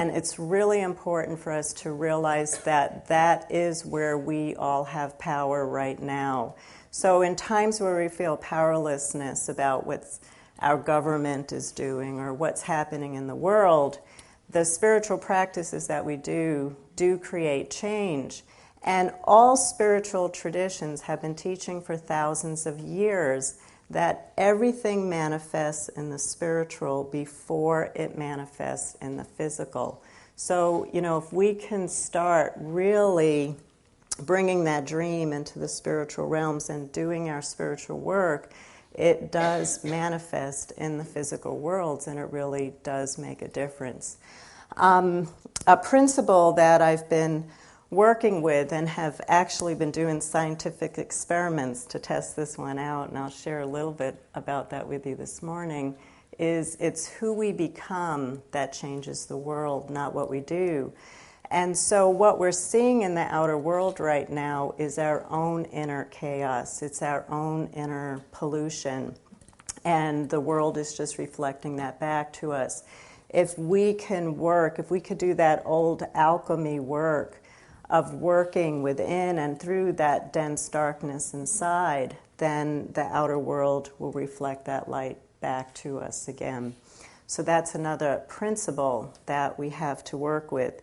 And it's really important for us to realize that that is where we all have power right now. So in times where we feel powerlessness about what our government is doing or what's happening in the world, the spiritual practices that we do create change. And all spiritual traditions have been teaching for thousands of years that everything manifests in the spiritual before it manifests in the physical. So, if we can start really bringing that dream into the spiritual realms and doing our spiritual work, it does manifest in the physical worlds, and it really does make a difference. A principle that I've been working with and have actually been doing scientific experiments to test this one out, and I'll share a little bit about that with you this morning, is it's who we become that changes the world, not what we do. And so what we're seeing in the outer world right now is our own inner chaos. It's our own inner pollution. And the world is just reflecting that back to us. If we could do that old alchemy work of working within and through that dense darkness inside, then the outer world will reflect that light back to us again. So that's another principle that we have to work with.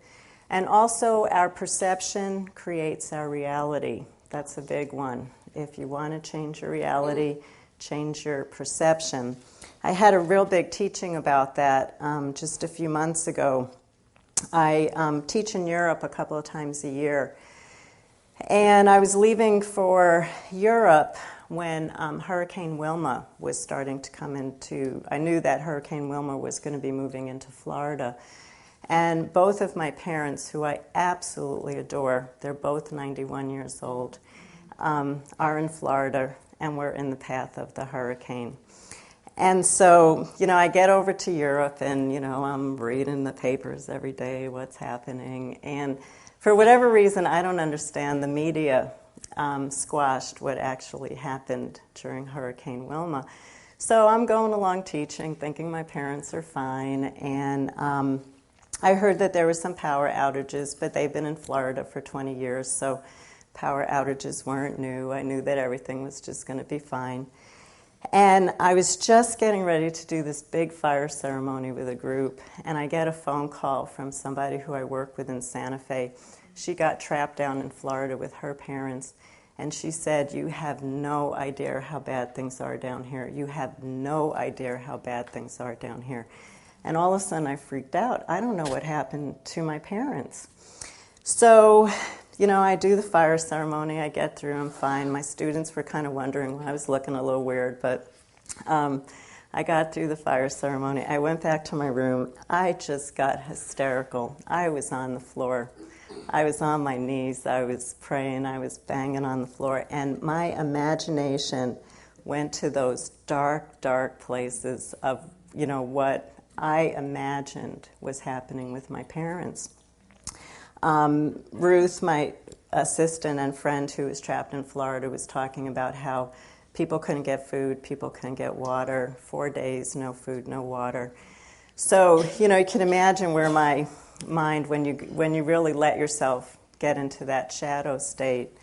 And also, our perception creates our reality. That's a big one. If you want to change your reality, change your perception. I had a real big teaching about that just a few months ago. I teach in Europe a couple of times a year. And I was leaving for Europe when Hurricane Wilma was starting to come into... I knew that Hurricane Wilma was going to be moving into Florida. And both of my parents, who I absolutely adore, they're both 91 years old, are in Florida, and we're in the path of the hurricane. And so, I get over to Europe, and, I'm reading the papers every day, what's happening. And for whatever reason, I don't understand, the media squashed what actually happened during Hurricane Wilma. So I'm going along teaching, thinking my parents are fine, and I heard that there were some power outages, but they've been in Florida for 20 years, so power outages weren't new. I knew that everything was just going to be fine. And I was just getting ready to do this big fire ceremony with a group, and I get a phone call from somebody who I work with in Santa Fe. She got trapped down in Florida with her parents, and she said, "You have no idea how bad things are down here. You have no idea how bad things are down here." And all of a sudden I freaked out. I don't know what happened to my parents. So, I do the fire ceremony. I get through. I'm fine. My students were kind of wondering why I was looking a little weird, but I got through the fire ceremony. I went back to my room. I just got hysterical. I was on the floor. I was on my knees. I was praying. I was banging on the floor. And my imagination went to those dark, dark places of, what I imagined was happening with my parents. Ruth, my assistant and friend who was trapped in Florida, was talking about how people couldn't get food, people couldn't get water, 4 days, no food, no water. So, you can imagine where my mind, when you really let yourself get into that shadow state.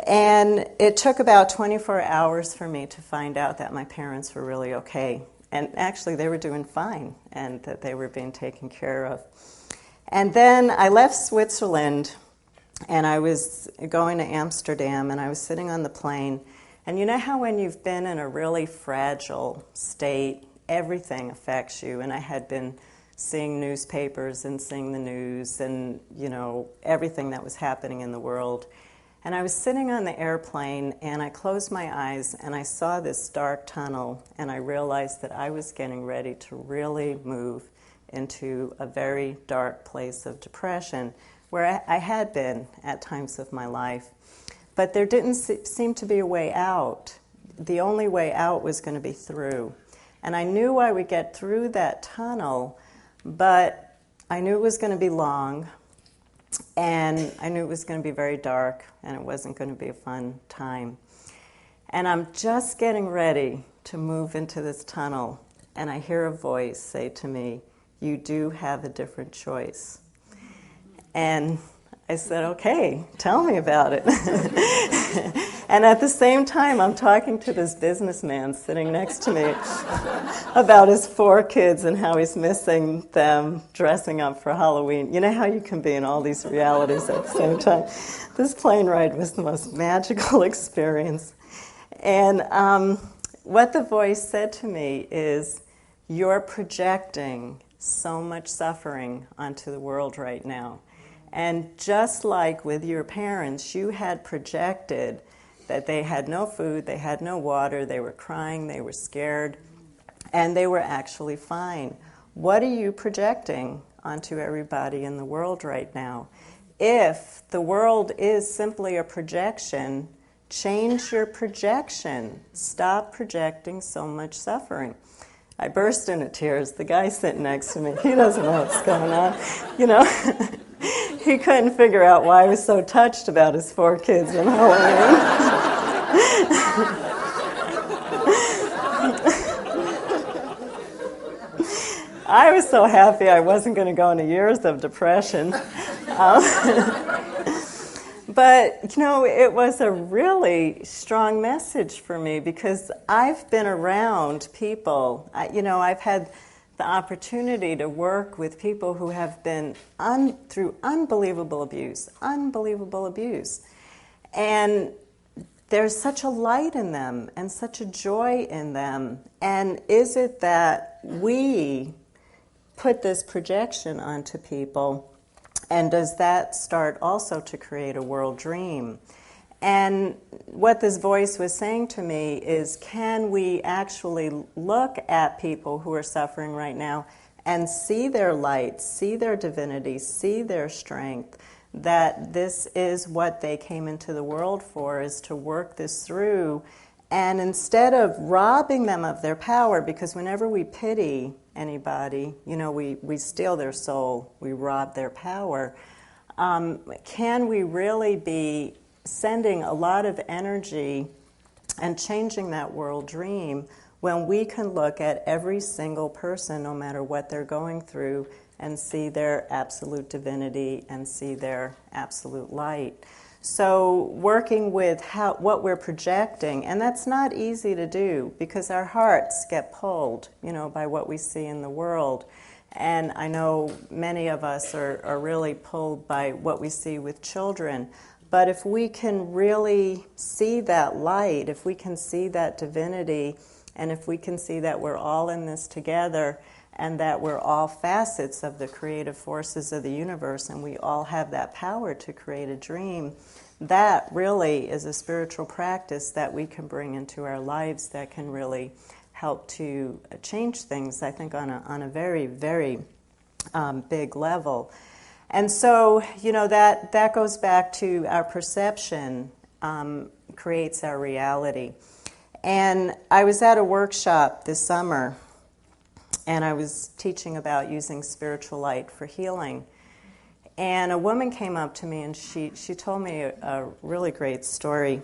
And it took about 24 hours for me to find out that my parents were really okay. And actually, they were doing fine, and that they were being taken care of. And then I left Switzerland, and I was going to Amsterdam, and I was sitting on the plane. And you know how when you've been in a really fragile state, everything affects you. And I had been seeing newspapers and seeing the news and, everything that was happening in the world. And I was sitting on the airplane, and I closed my eyes, and I saw this dark tunnel, and I realized that I was getting ready to really move into a very dark place of depression, where I had been at times of my life. But there didn't seem to be a way out. The only way out was going to be through. And I knew I would get through that tunnel, but I knew it was going to be long, and I knew it was going to be very dark, and it wasn't going to be a fun time. And I'm just getting ready to move into this tunnel, and I hear a voice say to me, You do have a different choice. And I said, okay, tell me about it. And at the same time, I'm talking to this businessman sitting next to me about his 4 kids and how he's missing them dressing up for Halloween. You know how you can be in all these realities at the same time? This plane ride was the most magical experience. And what the voice said to me is, you're projecting so much suffering onto the world right now. And just like with your parents, you had projected that they had no food, they had no water, they were crying, they were scared, and they were actually fine. What are you projecting onto everybody in the world right now? If the world is simply a projection, change your projection. Stop projecting so much suffering. I burst into tears. The guy sitting next to me, he doesn't know what's going on. You know, he couldn't figure out why I was so touched about his 4 kids in Halloween. I was so happy I wasn't going to go into years of depression. But, you know, it was a really strong message for me because I've been around people. I've had the opportunity to work with people who have been through unbelievable abuse. And there's such a light in them and such a joy in them. And is it that we put this projection onto people? And does that start also to create a world dream? And what this voice was saying to me is, can we actually look at people who are suffering right now and see their light, see their divinity, see their strength, that this is what they came into the world for, is to work this through. And instead of robbing them of their power, because whenever we pity anybody, we steal their soul, we rob their power, can we really be sending a lot of energy and changing that world dream when we can look at every single person, no matter what they're going through, and see their absolute divinity and see their absolute light? So working with what we're projecting, and that's not easy to do because our hearts get pulled, by what we see in the world. And I know many of us are really pulled by what we see with children. But if we can really see that light, if we can see that divinity, and if we can see that we're all in this together, and that we're all facets of the creative forces of the universe, and we all have that power to create a dream, that really is a spiritual practice that we can bring into our lives that can really help to change things, I think, on a very, very big level. And so, that goes back to our perception creates our reality. And I was at a workshop this summer, and I was teaching about using spiritual light for healing. And a woman came up to me and she told me a really great story.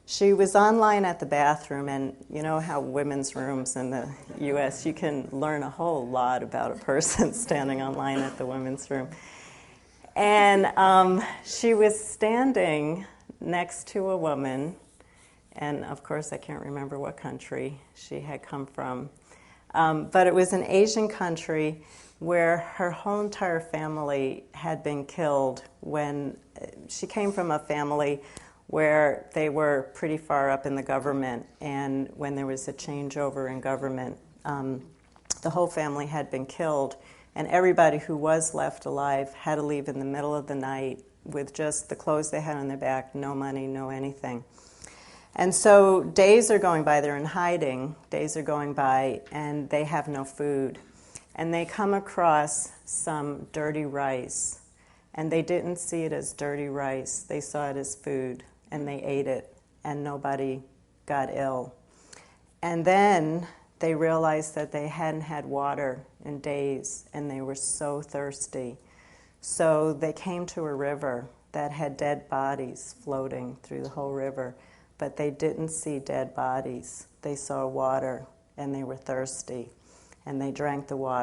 She was online at the bathroom, and you know how women's rooms in the U.S., you can learn a whole lot about a person standing online at the women's room. And she was standing next to a woman, and of course I can't remember what country she had come from, but it was an Asian country where her whole entire family had been killed when she came from a family where they were pretty far up in the government, and when there was a changeover in government, the whole family had been killed, and everybody who was left alive had to leave in the middle of the night with just the clothes they had on their back, no money, no anything. And so days are going by, they're in hiding, days are going by, and they have no food. And they come across some dirty rice, and they didn't see it as dirty rice, they saw it as food, and they ate it, and nobody got ill. And then they realized that they hadn't had water in days, and they were so thirsty. So they came to a river that had dead bodies floating through the whole river, but they didn't see dead bodies. They saw water, and they were thirsty, and they drank the water.